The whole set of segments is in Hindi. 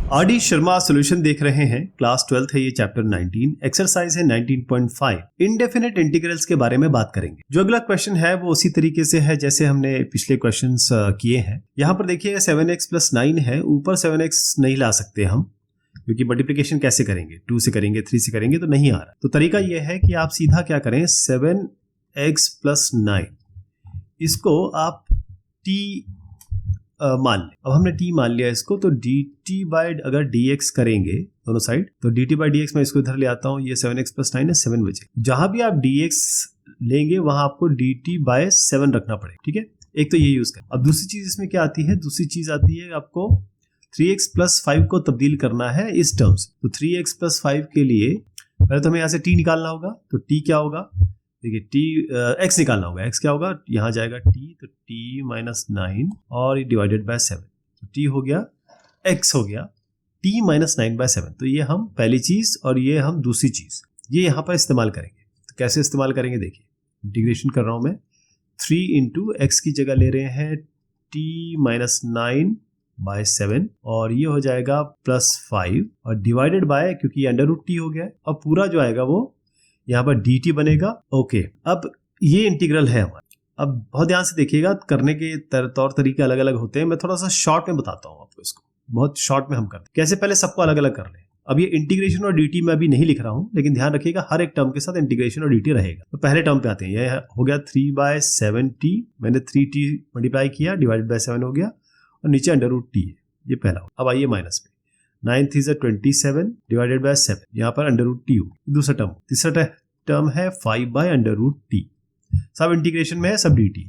आरडी शर्मा सॉल्यूशन देख रहे हैं। क्लास 12th है ये, चैप्टर 19, एक्सरसाइज है 19.5। इंडेफिनिट इंटीग्रल्स के बारे में बात करेंगे। जो अगला क्वेश्चन है वो उसी तरीके से है जैसे हमने पिछले क्वेश्चंस किए हैं। यहाँ पर देखिए 7x + 9 है, ऊपर 7x नहीं ला सकते हम क्योंकि मल्टीप्लिकेशन कैसे करेंगे, 2 से करेंगे, 3 से करेंगे तो नहीं आ रहा। तो तरीका यह है कि आप सीधा क्या करें, 7x + 9 इसको आप t मान लें। अब हमने t मान लिया इसको, तो dt बाय अगर dx करेंगे दोनों साइड, तो dt बाय dx मैं इसको इधर ले आता हूँ। ये 7x + 9 है, 7 बचे। जहां भी आप dx लेंगे वहां आपको dt बाय 7 रखना पड़ेगा, ठीक है। एक तो ये यूज करें। अब दूसरी चीज इसमें क्या आती है, दूसरी चीज आती है आपको 3x + 5 को तब्दील करना है इस टर्म से। तो 3x + 5 के लिए पहले तो हमें यहाँ से t निकालना होगा। तो t क्या होगा, देखिए x निकालना होगा। x क्या होगा, यहाँ जाएगा t, तो t - 9 और डिवाइडेड बाय 7, तो t हो गया, x हो गया t - 9/7। तो ये हम पहली चीज और ये हम दूसरी चीज ये यहाँ पर इस्तेमाल करेंगे। तो कैसे इस्तेमाल करेंगे, देखिए इंटीग्रेशन कर रहा हूं मैं। 3 × x की जगह ले रहे हैं t - 9/7 और ये हो जाएगा +5 और डिवाइडेड बाय, क्योंकि √t हो गया। अब पूरा जो आएगा वो यहाँ पर dt बनेगा। ओके, अब ये इंटीग्रल है हमारा। अब बहुत ध्यान से देखिएगा, करने के तौर तरीके अलग अलग होते हैं। मैं थोड़ा सा शॉर्ट में बताता हूँ आपको, इसको बहुत शॉर्ट में हम करते हैं कैसे। पहले सबको अलग अलग कर लें। अब ये इंटीग्रेशन और dt मैं अभी नहीं लिख रहा हूँ, लेकिन ध्यान रखिएगा हर एक टर्म के साथ इंटीग्रेशन और dt रहेगा। तो पहले टर्म पे आते हैं। ये हो गया 3/7t, मैंने 3t मल्टीप्लाई किया, डिवाइडेड बाय 7 हो गया और नीचे √t है, ये पहला हो। अब आइए माइनस पे, 9 × 27 डिवाइडेड बाय 7, यहाँ पर √t हो। दूसरा टर्म, तीसरा टर्म है 5/√t। सब इंटीग्रेशन में है, सब dt।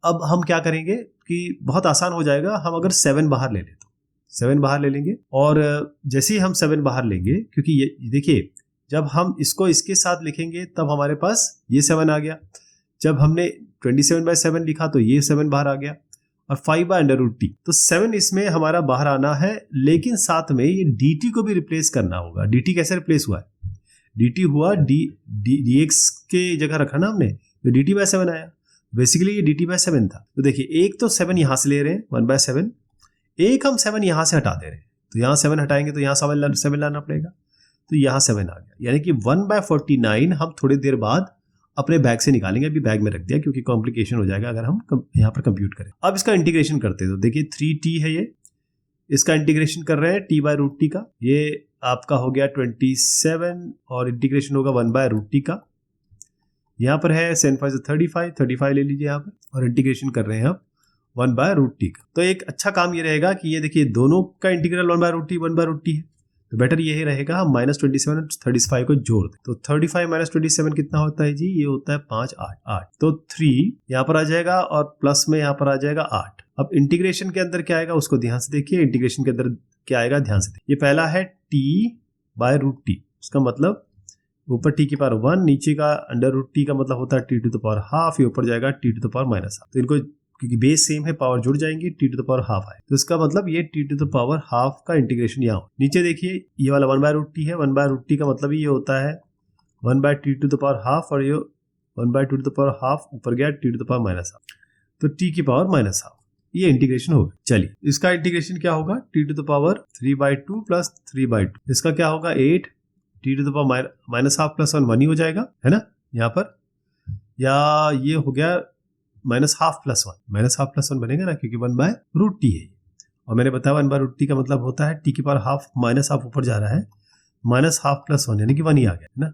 अब हम क्या करेंगे कि बहुत आसान हो जाएगा। हम अगर 7 बाहर ले लें तो 7 बाहर ले लेंगे, और जैसे ही हम 7 बाहर लेंगे, क्योंकि ये देखिए जब हम इसको इसके साथ लिखेंगे तब हमारे पास ये 7 आ गया। जब हमने 27/7 लिखा तो ये 7 बाहर आ गया, और 5/√t। तो 7 इसमें हमारा बाहर आना है, लेकिन साथ में ये dt को भी रिप्लेस करना होगा। dt कैसे रिप्लेस हुआ है, dt हुआ dx के जगह रखा ना हमने, तो dt/7 आया। बेसिकली ये dt/7 था। तो देखिए एक तो 7 यहां से ले रहे हैं 1/7, एक हम 7 यहां से हटा दे रहे हैं। तो यहां 7 हटाएंगे तो यहां 7 लाना पड़ेगा, तो यहां 7 आ गया। यानी कि 1/49 हम थोड़ी देर बाद अपने बैग से निकालेंगे। अभी बैग में रख दिया क्योंकि कॉम्प्लिकेशन हो जाएगा अगर हम यहाँ पर कंप्यूट करें। अब इसका इंटीग्रेशन करते हैं। तो देखिए 3t है ये, इसका इंटीग्रेशन कर रहे हैं t/√t का। ये आपका हो गया 27 और इंटीग्रेशन होगा 1/√t का। यहाँ पर है 7×5 = 35 ले लीजिए यहाँ पर, और इंटीग्रेशन कर रहे हैं अब 1/√t का। तो एक अच्छा काम ये रहेगा कि ये देखिए दोनों का इंटीग्रल 1/√t है, तो बेटर यही रहेगा हम -27 और 35 को जोड़ दें। तो 35 - 27 कितना होता है जी, ये होता है 5 8 8। तो 3 यहाँ पर आ जाएगा और प्लस में यहाँ पर आ जाएगा 8। अब इंटीग्रेशन के अंदर क्या आएगा उसको ध्यान से देखिए। इंटीग्रेशन के अंदर क्या आएगा ध्यान से देखिए। ये पहला है t/√t, इसका मतलब ऊपर t की पावर 1, नीचे का √t का मतलब होता है t², ये ऊपर जाएगा t²-1/2। तो इनको क्योंकि बेस सेम है, पावर जुड़ जाएंगी, t² आए, तो इसका मतलब ये t² का इंटीग्रेशन यहाँ। नीचे देखिए ये वाला 1/√t है, 1/√t का मतलब ये होता है 1/t², और ये 1/2² ऊपर गया t²-1/2, तो t की पावर -1/2। ये इंटीग्रेशन होगा। चलिए इसका इंटीग्रेशन क्या होगा, t³ 3/2 + 3/2, इसका क्या होगा 8, t² -1/2 + 1 1 ही हो जाएगा, है ना यहाँ पर। या ये हो गया -1/2 + 1, -1/2 + 1 बनेगा ना, क्योंकि 1/√t है। और मैंने बताया 1/√t का मतलब होता है t की पावर ½ -½ ऊपर जा रहा है, -1/2 + 1 यानी कि 1 ही आ गया, है ना।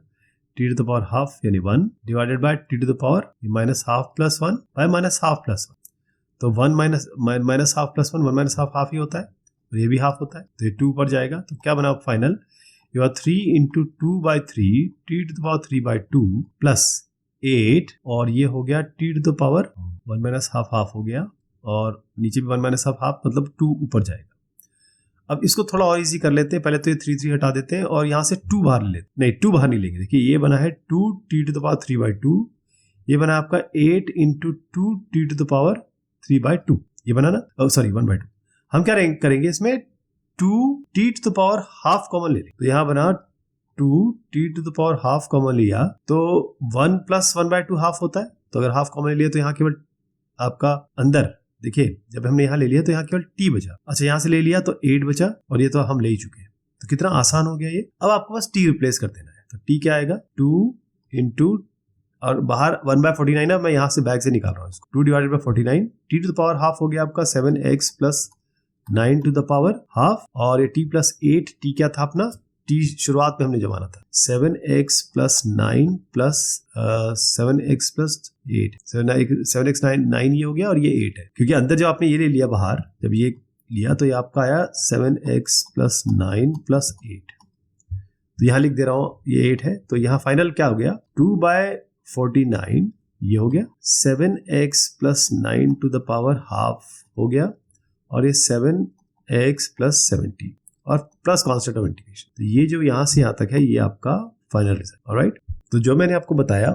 t² यानी 1 डिवाइडेड बाय t² -½ + 1 बाय -½ + 1। तो 1 -½ + 1 1 - ½ ही होता है, और ये भी हाफ होता है, तो ये 2 ऊपर जाएगा। तो क्या बना फाइनल, ये 3 × 2/3 t³ 3/2 + 8, और ये हो गया t² 1 - ½ हो गया, और नीचे भी 1 - ½ मतलब 2 ऊपर जाएगा। अब इसको थोड़ा और इजी कर लेते हैं। पहले तो ये 3 हटा देते हैं और यहाँ से 2 बाहर ले लेते, नहीं 2 बाहर नहीं लेंगे। देखिए ये बना है 2 t³ 3/2, ये बना आपका 8 × 2 t³ 3/2, ये बना ना, सॉरी 1/2। हम क्या करेंगे इसमें 2 t² कॉमन ले लें, तो यहाँ बना 2 t² कॉमन लिया तो 1 + 1/2 हाफ होता है। तो अगर हाफ कॉमन लिया तो यहाँ केवल आपका अंदर देखिए जब हमने यहाँ ले लिया तो यहाँ केवल t बचा। अच्छा यहाँ से ले लिया तो 8 बचा और ये तो हम ले ही चुके हैं। तो कितना आसान हो गया ये। अब आपको बस t रिप्लेस कर देना है। तो t क्या आएगा 2 इंटू और बाहर 1/49 है, मैं यहाँ से बैक से निकाल रहा हूँ इसको। 2 divided by 49 t to the power half हो गया आपका 7x plus 9 to the power half और ये t प्लस 8 t क्या था अपना t शुरुआत में हमने जमाना था 7x plus 9 plus 7x plus 8 7x 9 ये हो गया और ये 8 है क्योंकि अंदर जब आपने ये ले लिया बाहर जब ये लिया तो ये आपका आया 7x प्लस 9 प्लस 8। तो यहाँ लिख दे रहा हूँ ये 8 है। तो यहाँ फाइनल क्या हो गया 2/49 ये हो गया 7x plus 9 to the power half हो गया और ये 7x प्लस 70 और प्लस कॉन्स्टेंट ऑफ इंटीग्रेशन। तो ये जो यहाँ से यहाँ तक है ये आपका फाइनल रिजल्ट। ऑलराइट, तो जो मैंने आपको बताया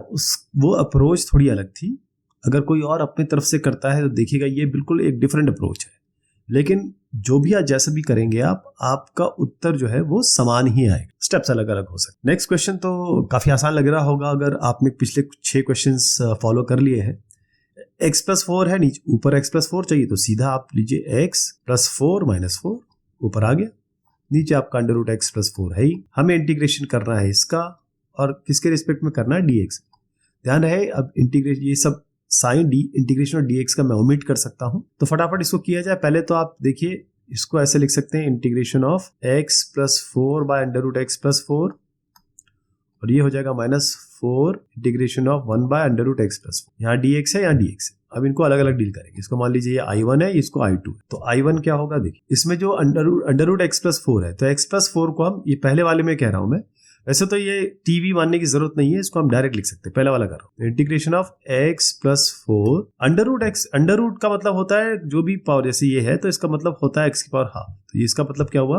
वो अप्रोच थोड़ी अलग थी। अगर कोई और अपनी तरफ से करता है तो देखिएगा ये बिल्कुल एक डिफरेंट अप्रोच है, लेकिन जो भी आप जैसा भी करेंगे आपका उत्तर जो है वो समान ही आएगा। स्टेप्स अलग अलग हो सकते। नेक्स्ट क्वेश्चन तो काफी आसान लग रहा होगा अगर आपने पिछले 6 क्वेश्चंस फॉलो कर लिए हैं। x प्लस 4 है, नीचे ऊपर x प्लस 4 चाहिए तो सीधा आप लीजिए x प्लस 4 माइनस 4 ऊपर आ गया, नीचे आपका अंडर रूट x प्लस 4 है ही। हमें इंटीग्रेशन करना है इसका और किसके रिस्पेक्ट में करना है dx। ध्यान रहे अब इंटीग्रेशन ये सब साइन डी इंटीग्रेशन और dx का मैं ओमिट कर सकता हूं तो फटाफट इसको किया जाए। पहले तो आप देखिए इसको ऐसे लिख सकते हैं integration of x plus 4 by under root x plus 4 और ये हो जाएगा minus 4 integration of 1 by under root x plus 4। यहाँ dx है यहाँ dx है। अब इनको अलग अलग डील करेंगे। इसको मान लीजिए ये i1 है इसको i2 है। तो i1 क्या होगा देखिए इसमें जो अंडर रूट x प्लस 4 है तो x प्लस 4 को हम ये पहले वाले में कह रहा हूं मैं, वैसे तो ये टीवी मानने की जरूरत नहीं है, इसको हम डायरेक्ट लिख सकते हैं। पहला वाला कर रहा हूं integration of x plus 4 under root x। Under root का मतलब होता है जो भी पावर, जैसे ये है तो इसका मतलब होता है x की पावर हाफ। तो ये इसका मतलब क्या हुआ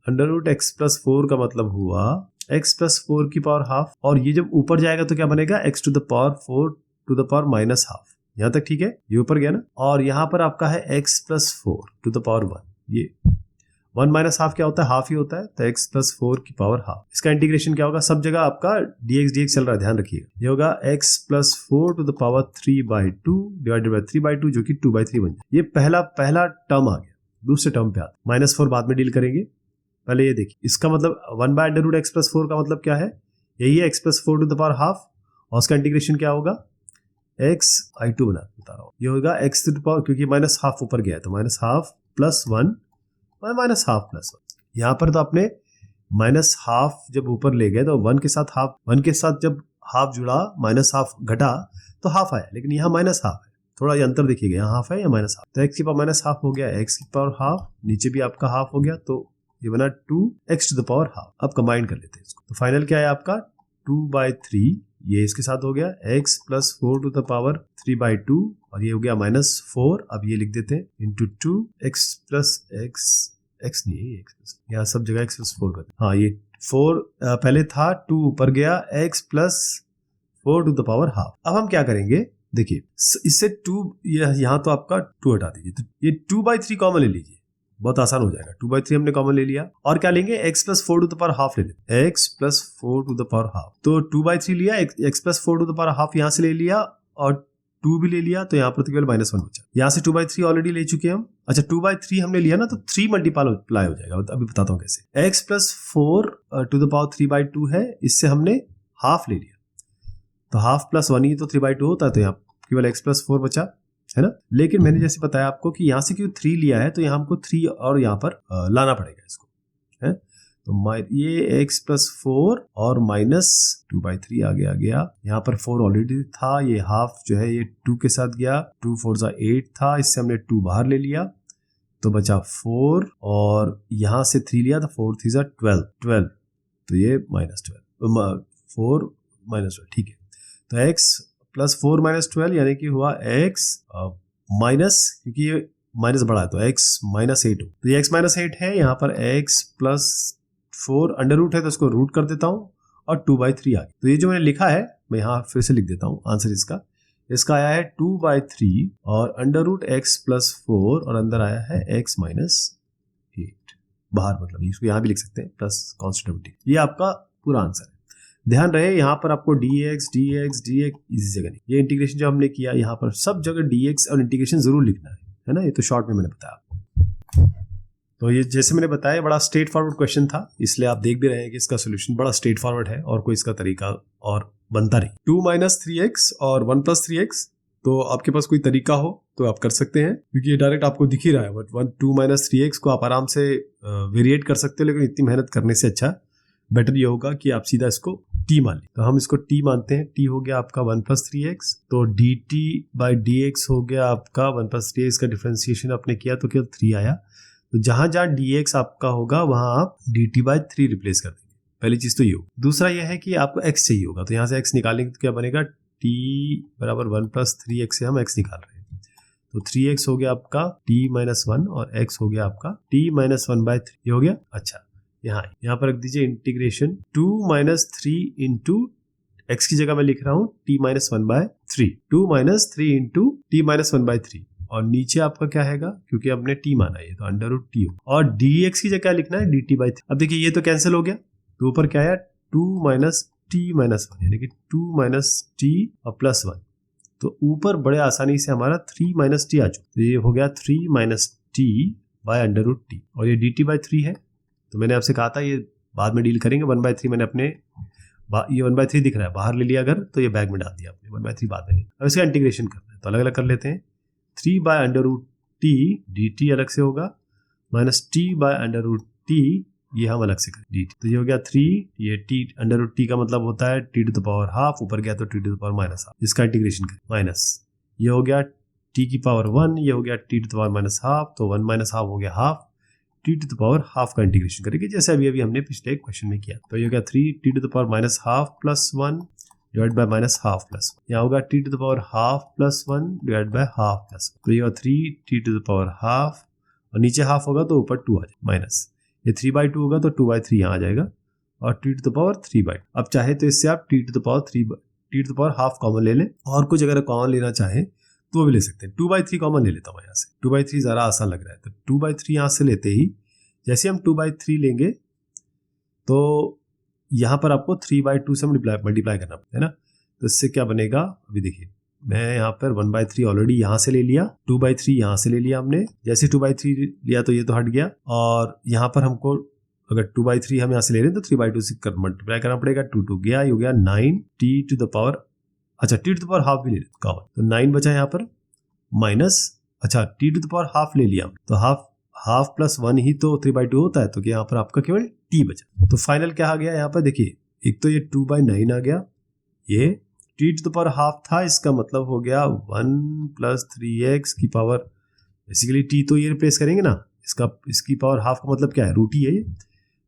अंडर रूट x प्लस 4 का मतलब हुआ x प्लस 4 की पावर हाफ और ये जब ऊपर जाएगा तो क्या बनेगा x to the power 4 to the power minus half. यहां तक ठीक है, ये ऊपर गया ना। और यहां पर आपका है x plus 4 to the power 1। ये 1 माइनस हाफ क्या होता है हाफ ही होता है तो x प्लस 4 की पावर हाफ। इसका इंटीग्रेशन क्या होगा, सब जगह आपका dx चल रहा है, ध्यान रखिएगा। ये होगा x plus 4 to the power 3/2 divided by 3/2 जो कि 2/3 बन जाए। ये पहला टर्म आ गया। दूसरे टर्म पे आता माइनस 4 बाद में डील करेंगे। पहले ये देखिए इसका मतलब 1 by under root x plus 4 का मतलब क्या है, यही है x plus 4 to the power half और उसका इंटीग्रेशन क्या होगा x i2 बता रहा हूँ। ये होगा x टू द पावर, क्योंकि माइनस हाफ ऊपर गया है तो minus half plus 1 minus half plus 1। यहाँ पर तो आपने माइनस हाफ जब ऊपर ले गए तो 1 के साथ हाफ, 1 के साथ जब हाफ जुड़ा माइनस हाफ घटा तो हाफ आया, लेकिन यहाँ माइनस हाफ है। थोड़ा ये अंतर देखिएगा, यहाँ हाफ है या माइनस हाफ। तो x की पावर माइनस हाफ हो गया, x की पावर हाफ, नीचे भी आपका हाफ हो गया तो ये बना 2x to the power half. अब कंबाइन कर लेते हैं इसको। तो फाइनल क्या है आपका 2/3, ये इसके साथ हो गया x plus 4 to the power 3/2 और ये हो गया माइनस 4। अब ये लिख देते हैं इंटू 2x प्लस x नहीं है x, यहाँ सब जगह x प्लस 4 कर। हाँ ये 4 पहले था, 2 ऊपर गया, x plus 4 to the power half. अब हम क्या करेंगे देखिए इससे 2 यहाँ तो आपका 2 हटा दीजिए तो ये 2/3 कॉमन ले लीजिए, बहुत आसान हो जाएगा। 2/3 हमने कॉमन ले लिया और क्या लेंगे x plus 4 to the power half ले लेंगे, x plus 4 to the power half. तो 2/3 लिया, x plus 4 to the power half यहाँ से ले लिया और 2 भी ले लिया तो यहाँ पर तो केवल -1 बचा। यहाँ से 2/3 ऑलरेडी ले चुके हम। अच्छा 2/3 हमने लिया ना तो 3 मल्टीप्लाई हो जाएगा। अभी बताता हूँ कैसे। x plus 4 to the power 3/2 है, इससे हमने हाफ ले लिया तो हाफ प्लस 1 ही तो 3/2 होता है तो यहाँ केवल x प्लस 4 बचा है ना। लेकिन मैंने जैसे बताया आपको कि यहाँ से क्यों 3 लिया है तो यहाँ हमको 3 और यहाँ पर लाना पड़ेगा इसको है। तो ये x प्लस 4 और माइनस 2/3 आगे आ गया। यहाँ पर 4 ऑलरेडी था, ये हाफ जो है ये 2 के साथ गया, 2 4 8 था, इससे हमने 2 बाहर ले लिया तो बचा 4 और यहाँ से 3 लिया तो 4 3 12 तो ये -12 4 -12 ठीक है। तो x प्लस 4 माइनस 12 यानी कि हुआ x माइनस, क्योंकि ये माइनस बढ़ा है तो x -8 हो तो ये x -8 है। यहाँ पर x प्लस 4 अंडर रूट है तो इसको रूट कर देता हूँ और 2/3 आ गया। तो ये जो मैंने लिखा है मैं यहाँ फिर से लिख देता हूँ आंसर इसका आया है 2/3 और अंडर रूट x प्लस 4 और अंदर आया है x -8 बाहर, मतलब इसको यहाँ भी लिख सकते हैं प्लस कॉन्स्टेंट। ये आपका पूरा आंसर है। ध्यान रहे यहाँ पर आपको dx इसी जगह नहीं, ये इंटीग्रेशन जो हमने किया यहाँ पर सब जगह dx और इंटीग्रेशन जरूर लिखना है। है ना, ये तो शॉर्ट में मैंने बताया आपको। तो ये जैसे मैंने बताया बड़ा स्ट्रेट फॉरवर्ड क्वेश्चन था, इसलिए आप देख भी रहे हैं कि इसका सोल्यूशन बड़ा स्ट्रेट फॉरवर्ड है और कोई इसका तरीका और बनता नहीं। 2 - 3x और 1 + 3x, तो आपके पास कोई तरीका हो तो आप कर सकते हैं, क्योंकि ये डायरेक्ट आपको दिख ही रहा है। बट 2 - 3x को आप आराम से वेरिएट कर सकते हो, लेकिन इतनी मेहनत करने से अच्छा बेटर ये होगा कि आप सीधा इसको t मान लें। तो हम इसको t मानते हैं। t हो गया आपका 1 + 3x, तो dt/dx हो गया आपका 1 + 3x का डिफरेंशिएशन आपने किया तो केवल 3 आया। तो जहां जहां dx आपका होगा वहां आप dt/3 रिप्लेस कर देंगे। पहली चीज तो ये हो। दूसरा यह है कि आपको x चाहिए होगा, तो यहां से x निकालेंगे तो क्या बनेगा, t बराबर 1 + 3x से हम x निकाल रहे हैं, तो 3x हो गया आपका t - 1 और x हो गया आपका t - 1/3। ये हो गया। अच्छा, यहाँ पर रख दीजिए इंटीग्रेशन 2 - 3 इंटू x की जगह मैं लिख रहा हूँ t - 1/3, 2 - 3 इंटू t - 1/3, और नीचे आपका क्या है, क्योंकि हमने t माना है तो √t हो, और dx की जगह क्या लिखना है, dt/3। अब देखिए ये तो कैंसिल हो गया, तो ऊपर क्या आया 2 - t - 1, यानी कि 2 - t और +1, तो ऊपर बड़े आसानी से हमारा 3 - t आ चुका, तो ये हो गया 3 - t/√t, और ये dt/3 है। तो मैंने आपसे कहा था ये बाद में डील करेंगे। 1/3 मैंने अपने ये 1/3 दिख रहा है, बाहर ले लिया अगर तो ये बैग में डाल दिया आपने, 1/3 बाद में नहीं। अब इसका इंटीग्रेशन करना है तो अलग अलग कर लेते हैं। 3/√t dt अलग से होगा, -t/√t ये हम अलग से करें dt, तो ये हो गया 3, ये t/√t का मतलब होता है t⁻², ऊपर गया तो t⁻², इसका इंटीग्रेशन करें, माइनस ये हो गया t⁻1, ये हो गया t⁻², तो 1 - ½ हो गया ½ t⁻½ का इंटीग्रेशन करेंगे, जैसे अभी हमने पिछले क्वेश्चन में किया। तो ये हो गया 3 t⁻½ + 1 डिवाइड बाय -½ + 1, यहाँ होगा t⁻½ + 1 डिवाइड बाय ½ + 1, तो ये होगा 3 t⁻½ और नीचे हाफ होगा तो ऊपर 2 आ जाएगा, माइनस ये 3/2 होगा तो 2/3 यहाँ आ जाएगा, और t⁻3/2। अब चाहे तो इससे आप t⁻½ कॉमन ले लें, और कुछ अगर कॉमन लेना चाहे तो वो भी ले सकते हैं। 2/3 कॉमन ले लेता हूँ यहाँ से, 2/3 ज़रा आसान लग रहा है, तो 2/3 यहाँ से लेते ही जैसे हम 2/3 लेंगे तो यहाँ पर आपको 3/2 से मल्टीप्लाई करना पड़ता है ना, तो इससे क्या बनेगा, अभी देखिए मैं यहाँ पर 1/3 ऑलरेडी यहाँ से ले लिया, 2/3 यहाँ से ले लिया हमने, जैसे 2/3 लिया तो ये तो हट गया, और यहाँ पर हमको अगर 2/3 हम यहाँ से ले रहे हैं तो 3/2 से मल्टीप्लाई करना पड़ेगा, 2 गया, ये हो गया 9 t⁻, अच्छा t⁻½ भी ले लेते कॉमन, तो 9 बचा यहाँ पर, माइनस, अच्छा t⁻½ ले लिया, तो हाफ + 1 ही तो 3/2 होता है, तो यहाँ पर आपका केवल t बचा। तो फाइनल क्या आ गया यहाँ पर, देखिए एक तो ये 2/9 आ गया, ये t⁻½ था, इसका मतलब हो गया 1 + 3x की पावर, बेसिकली t तो ये रिप्लेस करेंगे ना, इसकी पावर ½ का मतलब क्या है, √t है ये,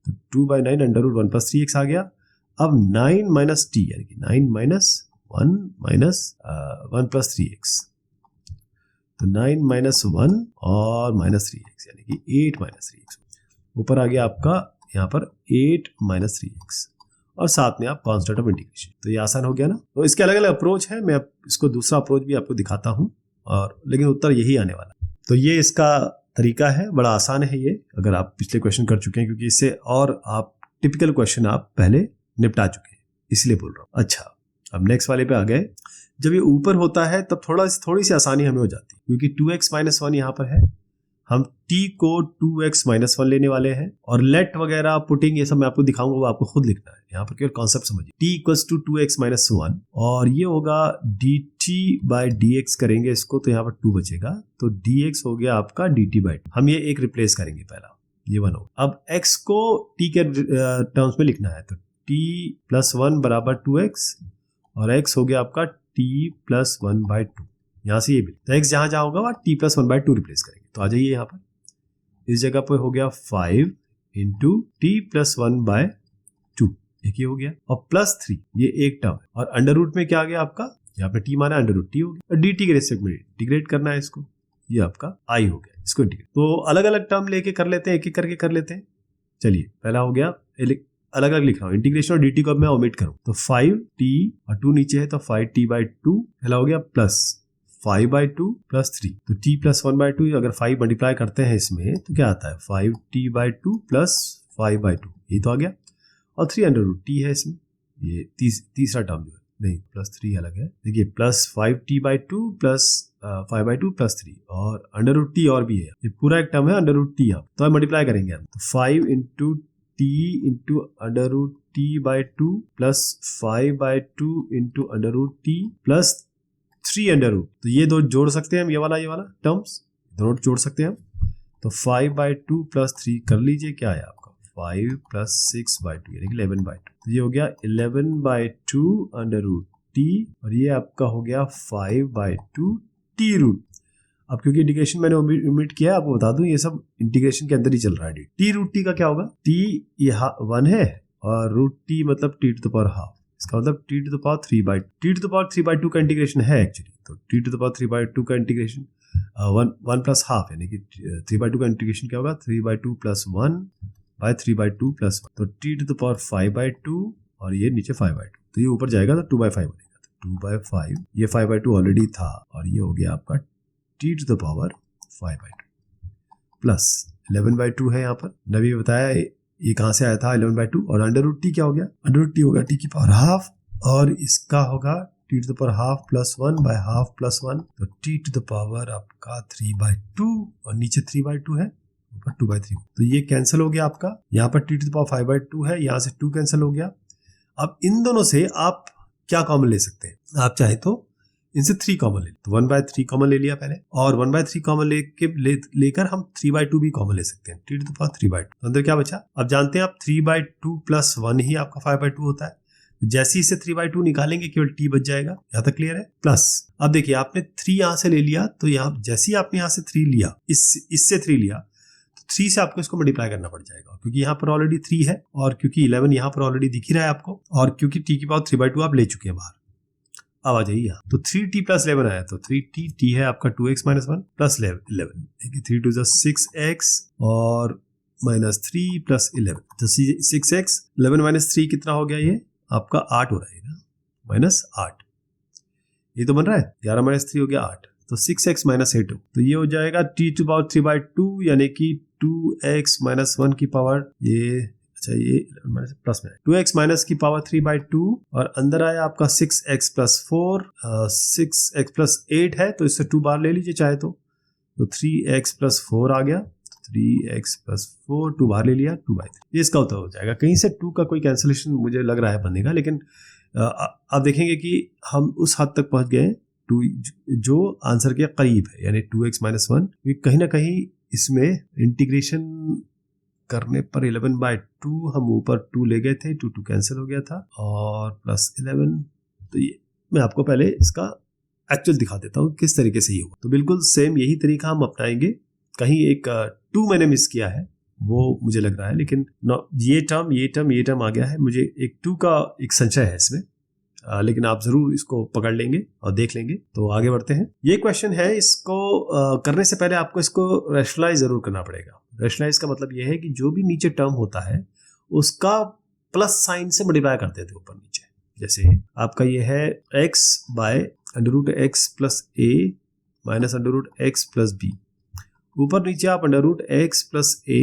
तो 2/9 √1 + 3x आ गया। अब 9 - t यानी कि 9 - 1 - 1 + 3x, तो 9 - 1 और -3x यानी कि 8 - 3x, ऊपर आ गया आपका यहाँ पर 8 - 3x, और साथ में आप कांस्टेंट ऑफ इंटीग्रेशन, तो ये आसान हो गया ना। तो इसके अलग अलग अप्रोच है, मैं इसको दूसरा अप्रोच भी आपको दिखाता हूँ, और लेकिन उत्तर यही आने वाला। तो ये इसका तरीका है, बड़ा आसान है ये, अगर आप पिछले क्वेश्चन कर चुके हैं, क्योंकि इससे और आप टिपिकल क्वेश्चन आप पहले निपटा चुके हैं, इसलिए बोल रहा हूँ। अच्छा, अब नेक्स्ट वाले पे आ गए। जब ये ऊपर होता है तब थोड़ी सी आसानी हमें हो जाती है, क्योंकि 2x - 1 यहाँ पर है, हम t को 2x - 1 लेने वाले हैं, और लेट वगैरह पुटिंग ये सब मैं आपको दिखाऊंगा, वो आपको खुद लिखना है, यहाँ पर केवल कॉन्सेप्ट समझिए। t = 2x - 1, और ये होगा dt/dx करेंगे इसको, तो यहाँ पर 2 बचेगा, तो dx हो गया आपका dt/2, हम ये एक रिप्लेस करेंगे पहला, ये 1 हो। अब x को t के टर्म्स में लिखना है, तो t + 1 = 2x, और x हो गया आपका t + 1/2, यहाँ से ये भी, तो x जहां होगा वहां t + 1/2 रिप्लेस करेंगे। तो आ जाइए यहाँ पर, इस जगह पर हो गया 5 × t + 1/2, एक ही हो गया, और +3 ये एक टर्म है, और अंडर रूट में क्या आ गया आपका, यहाँ पे t माना √t हो गया, और dt के रेस्पेक्ट में इंटीग्रेट करना है इसको, ये आपका i हो गया, इसको इंटीग्रेट। तो अलग अलग टर्म लेके कर लेते हैं, एक एक करके कर लेते हैं। चलिए पहला हो गया, अलग अलग लिख रहा हूँ, इंटीग्रेशन और dt को अब मैं ओमिट करूँ, तो 5t और 2 नीचे है, तो 5t/2, पहला हो गया प्लस 5/2 + 3, तो t + 1/2, अगर 5 मल्टीप्लाई करते हैं इसमें तो क्या आता है, 5t/2 + 5/2, ये तो आ गया, और 3 √t है इसमें, ये तीसरा टर्म जो है, नहीं, +3 अलग है। देखिए +5t/2 प्लस 5/2 +3 और √t और भी है, ये पूरा एक टर्म है √t। अब तो मल्टीप्लाई करेंगे हम, तो 5 into t into √t/2 plus 5/2 into √t plus 3 तो ये दो जोड़ सकते हैं हम, ये वाला टर्म्स दोनों जोड़ सकते हैं हम। तो 5/2 प्लस 3 कर लीजिए, क्या है आपका 5 प्लस 6/2 यानी कि 11/2। तो ये हो गया 11/2 √t और ये आपका हो गया 5/2 t√। अब क्योंकि इंटीग्रेशन मैंने ओमिट किया है, आपको बता दूं ये सब इंटीग्रेशन के अंदर ही चल रहा है। t√t का क्या होगा, t यहाँ 1 है और √t मतलब t⁻², इसका मतलब t⁻3/2 का इंटीग्रेशन है एक्चुअली। तो t⁻3/2 का इंटीग्रेशन 1 प्लस हाफ यानी कि 3/2 का इंटीग्रेशन क्या होगा 3/2 प्लस 1/3/2 प्लस 1। तो t⁻5/2 और ये नीचे 5/2, तो ये ऊपर जाएगा तो 2/5 बनेगा। तो 2/5, ये 5/2 ऑलरेडी था और ये हो गया आपका t⁻5/2 प्लस 11/2 है। यहाँ पर नबी बताया ये कहाँ से आया था 11/2 और √t क्या हो गया, √t होगा t⁻½ और इसका होगा t⁻½ प्लस 1/½ प्लस 1। तो t⁻ आपका 3/2 और नीचे 3/2 है, ऊपर 2/3। तो ये कैंसिल हो गया आपका, यहाँ पर t⁻5/2 है, यहाँ से 2 कैंसिल हो गया। अब इन दोनों से आप क्या कॉमन ले सकते हैं, आप चाहे तो इनसे 3 कॉमन ले, तो 1/3 कॉमन ले लिया पहले और 1/3 कॉमन लेकर हम 3/2 भी कॉमन ले सकते हैं, t⁻3/2। तो अंदर क्या बचा, अब जानते हैं आप 3/2 प्लस 1 ही आपका 5/2 होता है। जैसे इसे 3/2 निकालेंगे केवल t बच जाएगा। यहाँ तक क्लियर है। प्लस अब देखिए आपने 3 यहाँ से ले लिया, तो यहाँ जैसे ही आपने यहाँ से 3 लिया, इससे 3 लिया, तो 3 से आपको इसको मल्टीप्लाई करना पड़ जाएगा क्योंकि यहाँ पर ऑलरेडी 3 है और क्योंकि 11 यहाँ पर ऑलरेडी दिख ही रहा है आपको और क्योंकि t⁻3/2 आप ले चुके हैं बाहर। अब आ जाइए यहाँ, तो 3t प्लस 11 आया, तो 3t है आपका 2x - 1 प्लस 11, 3 2 6x और -3 प्लस 11, तो 6x 11 - 3 कितना हो गया, ये आपका 8 हो रहा है ना, -8, ये तो बन रहा है 11 - 3 हो गया 8, तो 6x - 8 हो, तो ये हो जाएगा t⁻3/2 यानी कि 2x - 1 की पावर, ये अच्छा ये प्लस में 2x माइनस की पावर 3/2 और अंदर आया आपका 6x + 4, 6x + 8 है तो इससे 2 बार ले लीजिए चाहे तो 3x + 4 आ गया, 3x + 4 2 बार ले लिया 2/3, ये इसका उत्तर हो जाएगा। कहीं से 2 का कोई कैंसिलेशन मुझे लग रहा है बनेगा, लेकिन आप देखेंगे कि हम उस हद तक पहुंच गए 2 जो आंसर के करीब है, यानी 2x - 1, कहीं ना कहीं इसमें इंटीग्रेशन करने पर 11/2 हम ऊपर 2 ले गए थे, 2 कैंसिल हो गया था और प्लस 11। तो ये मैं आपको पहले इसका एक्चुअल दिखा देता हूँ किस तरीके से ये हुआ। तो बिल्कुल सेम यही तरीका हम अपनाएंगे। कहीं एक 2 मैंने मिस किया है वो मुझे लग रहा है, लेकिन ये टर्म आ गया है, मुझे एक 2 का एक संशय है इसमें, लेकिन आप जरूर इसको पकड़ लेंगे और देख लेंगे। तो आगे बढ़ते हैं। ये क्वेश्चन है, इसको करने से पहले आपको इसको रैशनलाइज जरूर करना पड़ेगा। रैशनलाइज का मतलब ये है कि जो भी नीचे टर्म होता है उसका प्लस साइन से मल्टीप्लाई करते थे ऊपर नीचे। जैसे आपका ये है x/√x + a - √x + b, ऊपर नीचे आप √x + a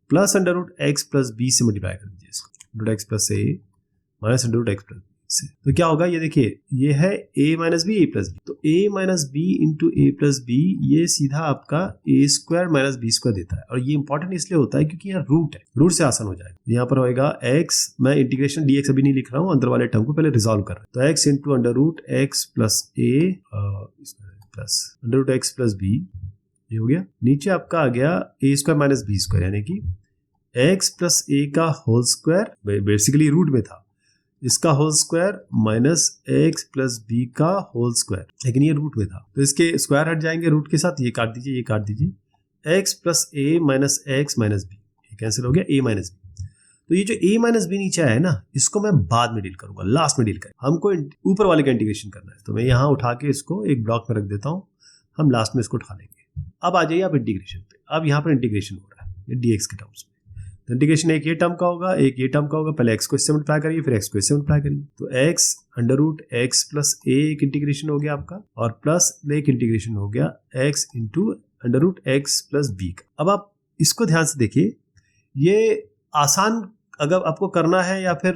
+ √x + b से मल्टीप्लाई कर दीजिए इसको, √x + a - √x + b से। तो क्या होगा, ये देखिए ये है a - b a + b, तो a - b × a + b ये सीधा आपका a² - b² देता है। और ये इंपॉर्टेंट इसलिए होता है क्योंकि यहाँ रूट है, रूट से आसान हो जाएगा। यहाँ पर होएगा x, मैं इंटीग्रेशन dx अभी नहीं लिख रहा हूँ, अंदर वाले टर्म को पहले रिजॉल्व कर रहा हूँ। तो x × √x + a plus √x + b, ये हो गया। नीचे आपका आ गया a² - b² यानी कि x + a का होल स्क्वायर, बेसिकली रूट में था, इसका whole square minus x + b का होल स्क्वायर, लेकिन ये रूट में था तो इसके स्क्वायर हट जाएंगे रूट के साथ, ये काट दीजिए, ये काट दीजिए, x + a - x - b, ये कैंसिल हो गया, a - b। तो ये जो a - b नीचे आया है ना, इसको मैं बाद में डील करूंगा, लास्ट में डील करें। हमको ऊपर वाले का इंटीग्रेशन करना है, तो मैं यहाँ उठा के इसको एक ब्लॉक में रख देता हूँ, हम लास्ट में इसको उठा लेंगे। अब आ जाइए आप इंटीग्रेशन पे। अब यहाँ पर इंटीग्रेशन हो रहा है dx के टर्म्स में। तो इंटीग्रेशन एक ये टर्म का होगा, एक ये टर्म का होगा, पहले x को इससे मल्टीप्लाई करिए, फिर x को इससे मल्टीप्लाई करिए। तो x √x + a एक इंटीग्रेशन हो गया आपका, और प्लस एक इंटीग्रेशन हो गया x × √x + b का। अब आप इसको ध्यान से देखिए, ये आसान अगर आपको करना है या फिर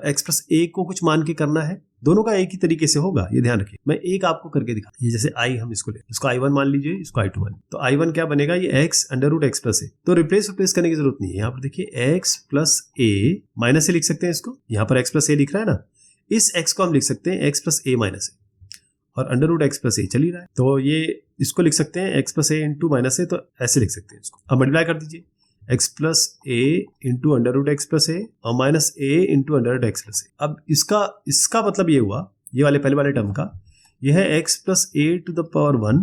x + a को कुछ मान के करना है, दोनों का एक ही तरीके से होगा, ये ध्यान रखिए। मैं एक आपको करके दिखा, ये जैसे आई हम इसको ले, इसको I1 मान लीजिए, इसको I2 मान, तो I1 क्या बनेगा, ये x √x प्लस a, तो रिप्लेस करने की जरूरत नहीं है। यहाँ पर देखिए x plus a minus a लिख सकते हैं इसको, यहाँ पर x प्लस a लिख रहा है ना, इस x को हम लिख सकते हैं x plus a minus a, और √x प्लस a चल ही रहा है, तो ये इसको लिख सकते हैं x plus a into minus a, तो ऐसे लिख सकते हैं इसको। अब मल्टीप्लाई कर दीजिए, x plus a into √x plus a और minus a into √x plus a। अब इसका मतलब ये हुआ, ये वाले पहले वाले टर्म का, ये है x plus a to the power 1,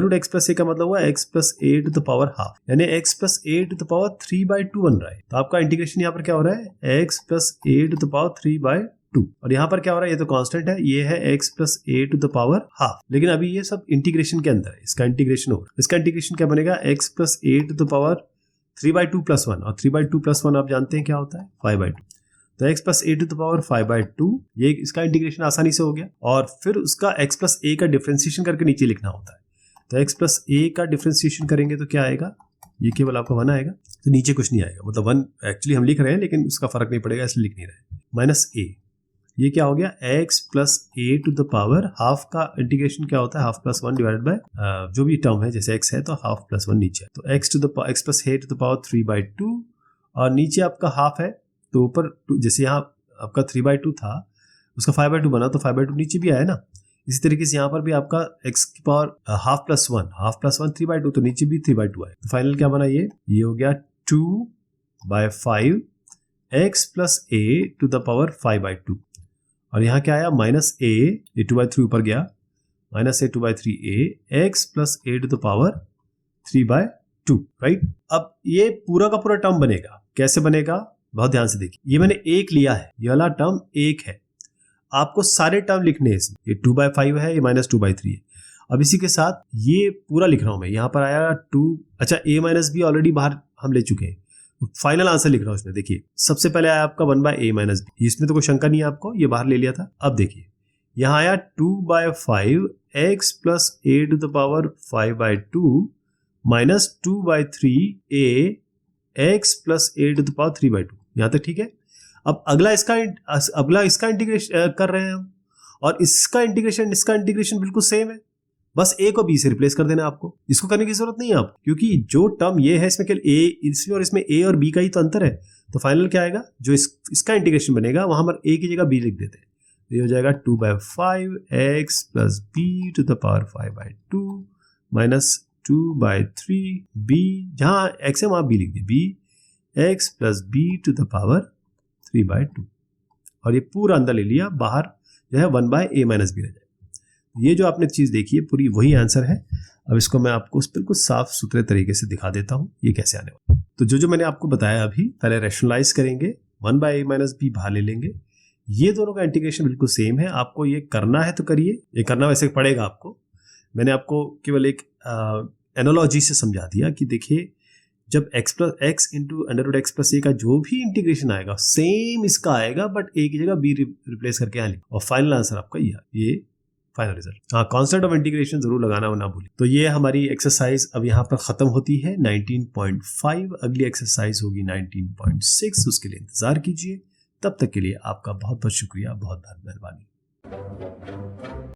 √x plus a का मतलब हुआ x plus a to the power half, यानी x plus a to the power 3/2 बन रहा है। तो आपका इंटीग्रेशन यहाँ पर क्या हो रहा है, x plus a to the power 3/2, और यहाँ पर क्या हो रहा है, ये तो कांस्टेंट है, ये है x plus a to the power half. लेकिन अभी ये सब इंटीग्रेशन के अंदर है, इसका इंटीग्रेशन होगा, इसका इंटीग्रेशन क्या बनेगा, x plus a to the power 3/2 plus 1, और 3/2 प्लस 1 आप जानते हैं क्या होता है, 5/2, तो x plus a to the power 5/2, ये इसका इंटीग्रेशन आसानी से हो गया। और फिर उसका x प्लस a का डिफरेंशिएशन करके नीचे लिखना होता है, तो x प्लस a का डिफरेंशिएशन करेंगे तो क्या आएगा, ये केवल आपका 1 आएगा, तो नीचे कुछ नहीं आएगा, मतलब 1 एक्चुअली हम लिख रहे हैं लेकिन उसका फर्क नहीं पड़ेगा इसलिए लिख नहीं रहे, माइनस a, ये क्या हो गया, x plus a to the power half का इंटीग्रेशन क्या होता है, हाफ प्लस 1 डिवाइडेड बाय जो भी टर्म है, जैसे x है तो हाफ प्लस 1 नीचे है, तो x plus a to the power 3/2, और नीचे आपका हाफ है, तो ऊपर जैसे यहाँ आपका 3/2 था, उसका 5/2 बना, तो 5/2 नीचे भी आया ना। इसी तरीके से यहाँ पर भी आपका x की पावर हाफ प्लस 1 3/2, तो नीचे भी 3/2 आया, तो फाइनल क्या बना, ये हो गया 2/5 x plus a to the power 5/2, और यहाँ क्या आया, माइनस a, ये 2/3 ऊपर गया, minus a 2/3a x plus a to the power 3/2, right. अब ये पूरा का पूरा टर्म बनेगा, कैसे बनेगा, बहुत ध्यान से देखिए, ये मैंने एक लिया है, ये वाला टर्म एक है, आपको सारे टर्म लिखने हैं इसमें, ये 2/5 है, ये माइनस 2/3 है। अब इसी के साथ ये पूरा लिख रहा हूं मैं, यहाँ पर आया 2, अच्छा a माइनस b ऑलरेडी बाहर हम ले चुके हैं, फाइनल आंसर लिख रहा हूं इसमें। देखिए सबसे पहले आया आपका 1/a माइनस b, इसमें तो कोई शंका नहीं है आपको, ये बाहर ले लिया था। अब देखिए यहाँ आया 2/5 x plus a to the power 5/2 minus 2/3a x plus a to the power 3/2, यहाँ तक ठीक है। अब अगला इसका इंटीग्रेशन कर रहे हैं हम, और इसका इंटीग्रेशन बिल्कुल सेम है, बस a को b से रिप्लेस कर देना आपको, इसको करने की जरूरत नहीं है आपको, क्योंकि जो टर्म ये है इसमें केवल a, इसमें और इसमें a और b का ही तो अंतर है। तो फाइनल क्या आएगा, जो इसका इंटीग्रेशन बनेगा वहां पर a की जगह b लिख देते हैं, ये हो जाएगा 2/5 x plus b to the power 5/2 minus 2/3b, जहां x है वहां b लिख दिए, b x plus b to the power 3/2, और ये पूरा अंदर ले लिया, बाहर जो है 1/a माइनस b रह जाएगा। ये जो आपने चीज देखी है पूरी वही आंसर है। अब इसको मैं आपको बिल्कुल साफ सुथरे तरीके से दिखा देता हूं ये कैसे आने वाला। तो जो मैंने आपको बताया अभी, पहले रैशनलाइज करेंगे, 1/a माइनस b बाहर ले लेंगे, ये दोनों का इंटीग्रेशन बिल्कुल सेम है, आपको ये करना है तो करिए, ये करना वैसे पड़ेगा आपको, मैंने आपको केवल एक एनालॉजी से समझा दिया कि देखिए जब x into √x plus a का जो भी इंटीग्रेशन आएगा सेम इसका आएगा, बट a की जगह b रिप्लेस करके यहाँ लिखो, और फाइनल आंसर आपका ये फाइनल रिजल्ट। हाँ, कॉन्सेप्ट ऑफ इंटीग्रेशन जरूर लगाना ना भूलिए। तो ये हमारी एक्सरसाइज अब यहाँ पर खत्म होती है 19.5, अगली एक्सरसाइज होगी 19.6, उसके लिए इंतजार कीजिए। तब तक के लिए आपका बहुत बहुत शुक्रिया, बहुत बहुत मेहरबानी।